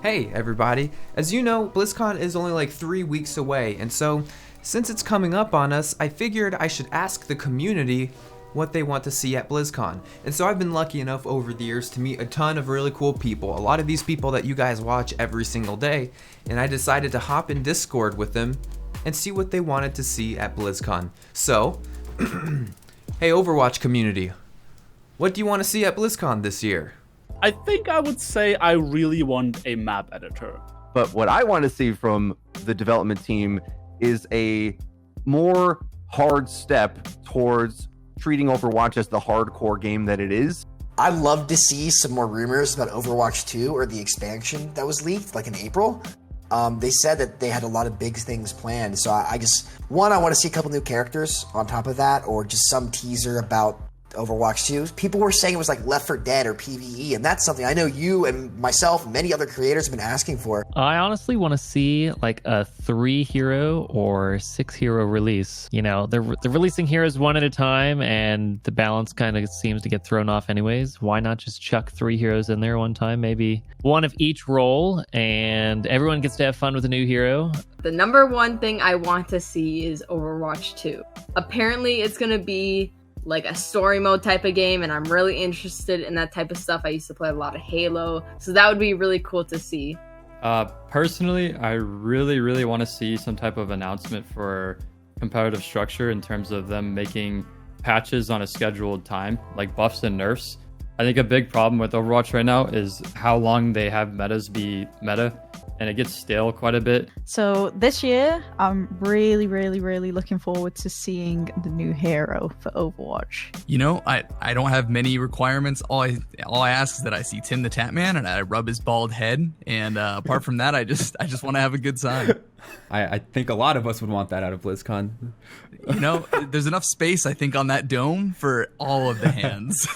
Hey everybody, as you know, Blizzcon is only like 3 weeks away, and so since it's coming up on us, I figured I should ask the community what they want to see at BlizzCon. And so I've been lucky enough over the years to meet a ton of really cool people, a lot of these people that you guys watch every single day, and I decided to hop in Discord with them and see what they wanted to see at BlizzCon. So, hey Overwatch community, what do you want to see at BlizzCon this year? I think I would say I really want a map editor. But what I want to see from the development team is a more hard step towards treating Overwatch as the hardcore game that it is. I'd love to see some more rumors about Overwatch 2 or the expansion that was leaked, like in April. They said that they had a lot of big things planned. So I just, one, I want to see a couple new characters on top of that, or just some teaser about Overwatch 2. People were saying it was like Left 4 Dead or PvE, and that's something I know you and myself and many other creators have been asking for. I honestly want to see like a 3-hero or 6-hero release. You know, they're releasing heroes one at a time, and the balance kind of seems to get thrown off anyways. Why not just chuck 3 heroes in there one time? Maybe one of each role, and everyone gets to have fun with a new hero. The number one thing I want to see is Overwatch 2. Apparently, it's going to be like a story mode type of game, and I'm really interested in that type of stuff. I used to play a lot of Halo, so that would be really cool to see. Personally, I really want to see some type of announcement for competitive structure in terms of them making patches on a scheduled time, like buffs and nerfs. I think a big problem with Overwatch right now is how long they have metas be meta, and it gets stale quite a bit. So this year, I'm really looking forward to seeing the new hero for Overwatch. You know, I don't have many requirements. All I ask is that I see Tim the Tatman and I rub his bald head. And apart from that, I just want to have a good time. I think a lot of us would want that out of BlizzCon. You know, there's enough space, I think, on that dome for all of the hands.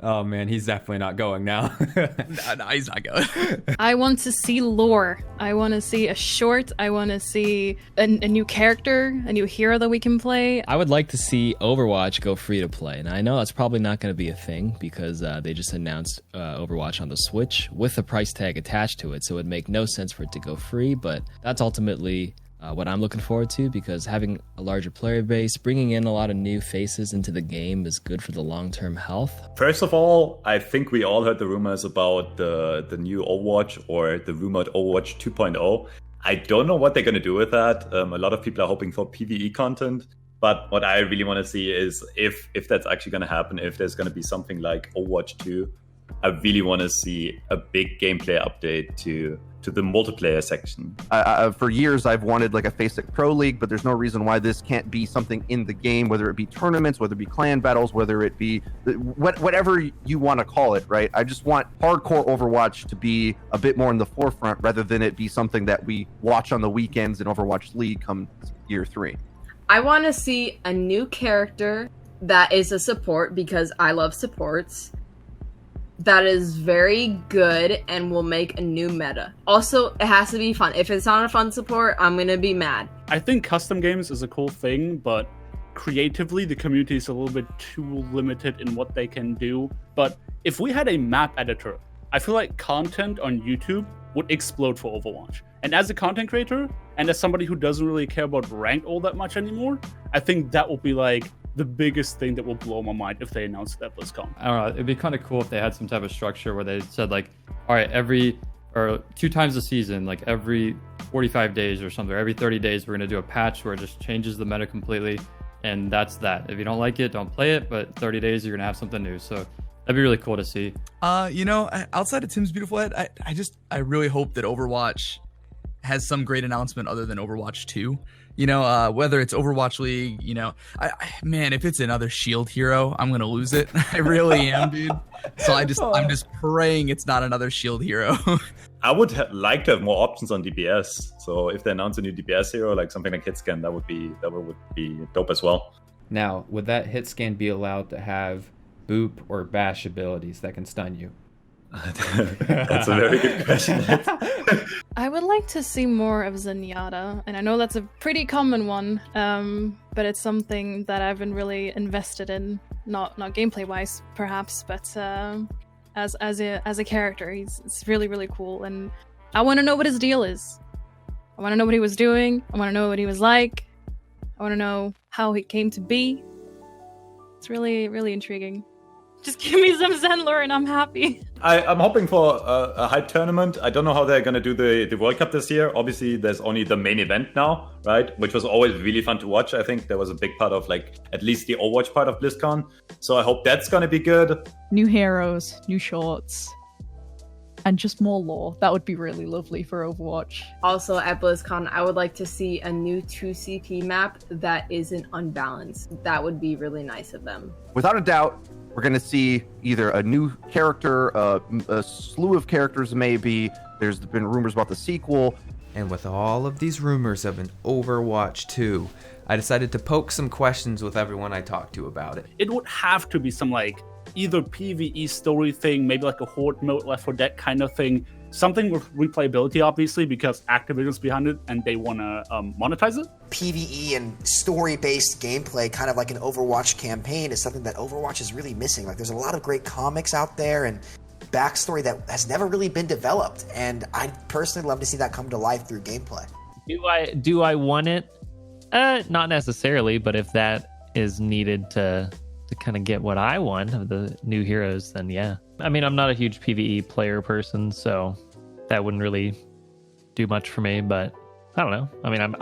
Oh man, he's definitely not going now. No, he's not going. I want to see lore. I want to see a short. I want to see a new character, a new hero that we can play. I would like to see Overwatch go free to play. And I know that's probably not going to be a thing because they just announced Overwatch on the Switch with a price tag attached to it. So it would make no sense for it to go free. But that's ultimately what I'm looking forward to, because having a larger player base, bringing in a lot of new faces into the game is good for the long-term health. First of all, I think we all heard the rumors about the new Overwatch or the rumored Overwatch 2.0. I don't know what they're going to do with that. A lot of people are hoping for PvE content. But what I really want to see is if that's actually going to happen, if there's going to be something like Overwatch 2, I really want to see a big gameplay update to the multiplayer section. For years, I've wanted like a FACEIT Pro League, but there's no reason why this can't be something in the game, whether it be tournaments, whether it be clan battles, whether it be whatever you want to call it, right? I just want hardcore Overwatch to be a bit more in the forefront rather than it be something that we watch on the weekends in Overwatch League come year 3. I want to see a new character that is a support, because I love supports, that is very good and will make a new meta. Also, it has to be fun. If it's not a fun support, I'm going to be mad. I think custom games is a cool thing, but creatively, the community is a little bit too limited in what they can do. But if we had a map editor, I feel like content on YouTube would explode for Overwatch. And as a content creator, and as somebody who doesn't really care about ranked all that much anymore, I think that would be like the biggest thing that will blow my mind if they announced that BlizzCon. I don't know, it'd be kind of cool if they had some type of structure where they said like, all right, 2 times a season, like every 45 days or something, or every 30 days, we're going to do a patch where it just changes the meta completely. And that's that. If you don't like it, don't play it, but 30 days, you're going to have something new. So that'd be really cool to see. You know, outside of Tim's beautiful head, I really hope that Overwatch has some great announcement other than Overwatch 2. You know, whether it's Overwatch League, you know, man, if it's another shield hero, I'm going to lose it. I really am, dude. So I'm just praying it's not another shield hero. I would like to have more options on DPS. So if they announce a new DPS hero, like something like Hitscan, that would be dope as well. Now, would that Hitscan be allowed to have boop or bash abilities that can stun you? That's a very good question. I would like to see more of Zenyatta, and I know that's a pretty common one, but it's something that I've been really invested in, not gameplay-wise, perhaps, but as a character. It's really, really cool, and I want to know what his deal is. I want to know what he was doing. I want to know what he was like. I want to know how he came to be. It's really, really intriguing. Just give me some Zen lore and I'm happy. I'm hoping for a hype tournament. I don't know how they're going to do the World Cup this year. Obviously, there's only the main event now, right? Which was always really fun to watch. I think there was a big part of, like, at least the Overwatch part of BlizzCon. So I hope that's going to be good. New heroes, new shorts, and just more lore. That would be really lovely for Overwatch. Also at BlizzCon, I would like to see a new 2CP map that isn't unbalanced. That would be really nice of them. Without a doubt, we're going to see either a new character, a slew of characters maybe. There's been rumors about the sequel. And with all of these rumors of an Overwatch 2, I decided to poke some questions with everyone I talked to about it. It would have to be some, like, either PvE story thing, maybe like a Horde mode, Left 4 Dead kind of thing. Something with replayability, obviously, because Activision's behind it and they want to monetize it. PvE and story-based gameplay, kind of like an Overwatch campaign, is something that Overwatch is really missing. Like, there's a lot of great comics out there and backstory that has never really been developed, and I'd personally love to see that come to life through gameplay. Do I want it? Not necessarily, but if that is needed to kind of get what I want of the new heroes, then yeah. I mean, I'm not a huge PvE player person, so that wouldn't really do much for me, but I don't know. I mean,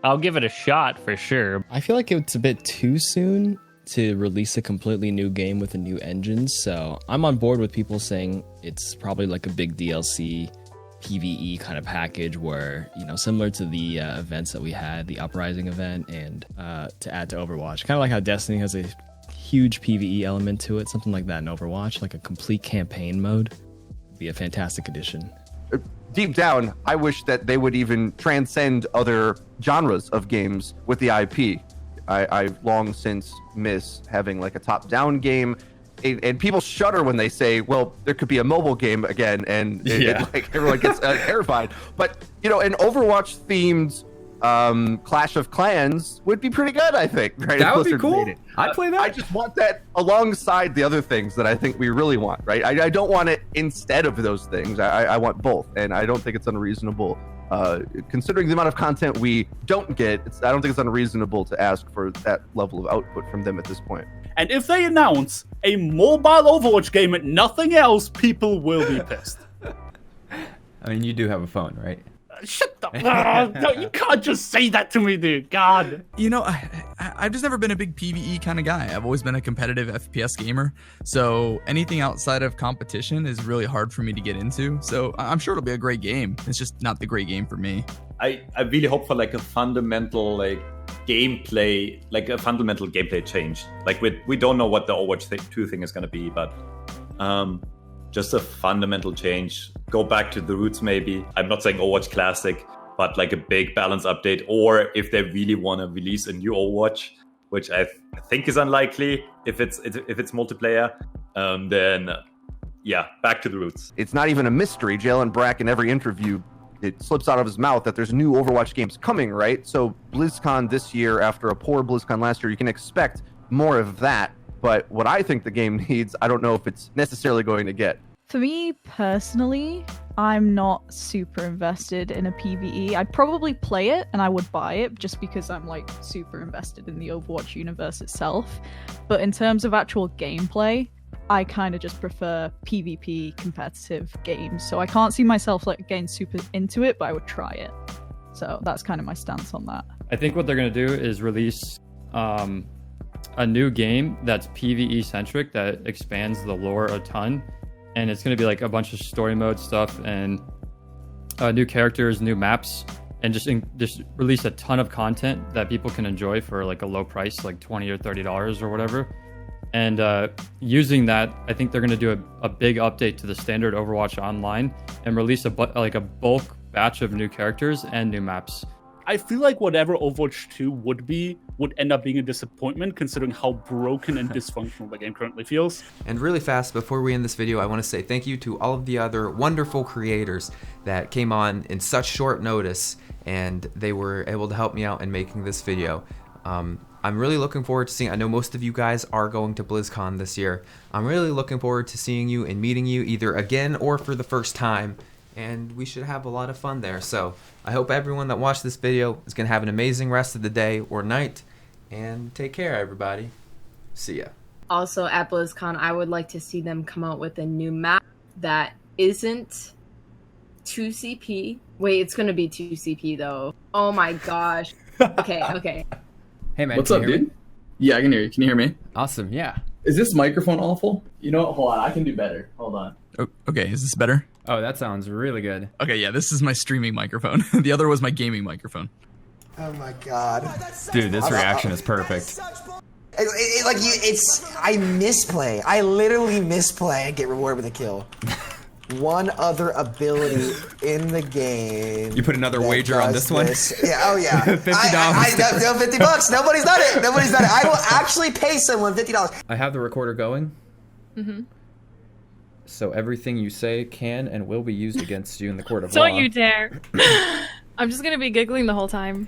I'll give it a shot for sure. I feel like it's a bit too soon to release a completely new game with a new engine, so I'm on board with people saying it's probably like a big DLC PvE kind of package where, you know, similar to the events that we had, the Uprising event, and to add to Overwatch. Kind of like how Destiny has a huge PvE element to it, something like that in Overwatch, like a complete campaign mode. Would be a fantastic addition. Deep down, I wish that they would even transcend other genres of games with the IP. I long since miss having like a top-down game, and people shudder when they say, well, there could be a mobile game again, and like everyone gets terrified. But, you know, an Overwatch-themed Clash of Clans would be pretty good, I think. Right? That would be cool. I'd play that. I just want that alongside the other things that I think we really want, right? I don't want it instead of those things. I want both, and I don't think it's unreasonable. Considering the amount of content we don't get, I don't think it's unreasonable to ask for that level of output from them at this point. And if they announce a mobile Overwatch game and nothing else, people will be pissed. I mean, you do have a phone, right? Shut the no, you can't just say that to me, dude. God. You know, I've just never been a big PvE kind of guy. I've always been a competitive FPS gamer. So anything outside of competition is really hard for me to get into. So I'm sure it'll be a great game. It's just not the great game for me. I really hope for like a fundamental gameplay change. Like we don't know what the Overwatch 2 thing is going to be, but just a fundamental change. Go back to the roots, maybe. I'm not saying Overwatch Classic, but like a big balance update. Or if they really want to release a new Overwatch, which I think is unlikely if it's multiplayer, then yeah, back to the roots. It's not even a mystery. Jalen Brack, in every interview, it slips out of his mouth that there's new Overwatch games coming, right? So BlizzCon this year, after a poor BlizzCon last year, you can expect more of that. But what I think the game needs, I don't know if it's necessarily going to get. For me personally, I'm not super invested in a PvE. I'd probably play it and I would buy it just because I'm like super invested in the Overwatch universe itself. But in terms of actual gameplay, I kind of just prefer PvP competitive games. So I can't see myself like getting super into it, but I would try it. So that's kind of my stance on that. I think what they're going to do is release a new game that's PvE centric that expands the lore a ton. And it's going to be like a bunch of story mode stuff and new characters, new maps, and just release a ton of content that people can enjoy for like a low price, like $20 or $30 or whatever. And using that, I think they're going to do a big update to the standard Overwatch Online and release a bulk batch of new characters and new maps. I feel like whatever Overwatch 2 would end up being a disappointment considering how broken and dysfunctional the game currently feels. And really fast, before we end this video, I want to say thank you to all of the other wonderful creators that came on in such short notice, and they were able to help me out in making this video. I'm really looking forward to seeing. I know most of you guys are going to BlizzCon this year. I'm really looking forward to seeing you and meeting you either again or for the first time. And we should have a lot of fun there. So I hope everyone that watched this video is going to have an amazing rest of the day or night. And take care, everybody. See ya. Also, at BlizzCon, I would like to see them come out with a new map that isn't 2CP. Wait, it's going to be 2CP, though. Oh my gosh. Okay. Hey, man. What's can up, you hear dude? me? Yeah, I can hear you. Can you hear me? Awesome. Yeah. Is this microphone awful? You know what? Hold on. I can do better. Hold on. Okay, is this better? Oh, that sounds really good. Okay, yeah, this is my streaming microphone. The other was my gaming microphone. Oh my god. Dude, this reaction is perfect. I misplay. I literally misplay and get rewarded with a kill. One other ability in the game. You put another wager on this one? Yeah, oh yeah. $50. No, $50. Nobody's done it. I will actually pay someone $50. I have the recorder going. Mm-hmm. So everything you say can and will be used against you in the court of law. Don't you dare. I'm just gonna be giggling the whole time.